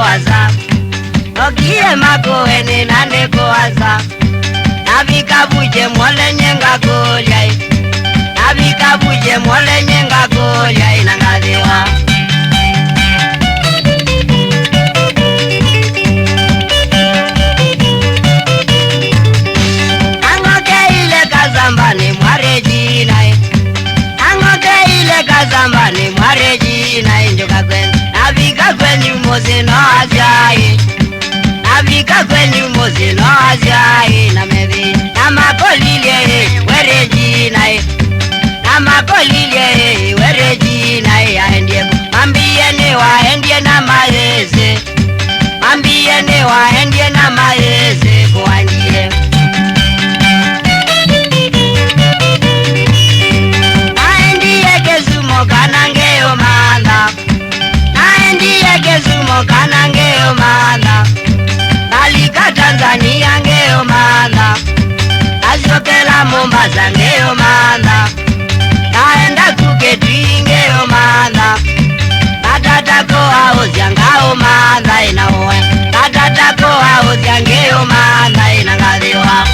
koaza okie makoene nane koaza nabikabuje mwole nyenga kolyai nabikabuje mwole nyenga kolyai nangadewa Kazambani mwarejina Angoke ile kazambani mwarejina Njoka kwenye Nabika kwenye mozi no aziai Nabika kwenye mozi no aziai Na mevi Namakolile werejina Namakolile werejina Aendie Mambiene waendie na maeze Mambiene waendie na maeze Kuandie Kanangeo manda naendiye kezumo kanangeo manda nalika Tanzania ngeo manda azokela Mombasa ngeo manda naenda Kuketwi ngeo manda natatako aozya ngao manda inaoe natatako aozya ngeo manda inangaliwa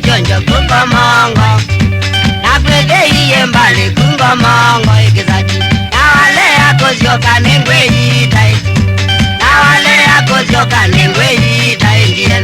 Jonjo kungo mongo Napwedeiye mbali kungo mongo Ikizati Nawale yako zyoka nengwe yitai Nawale yako zyoka nengwe yitai Ndiye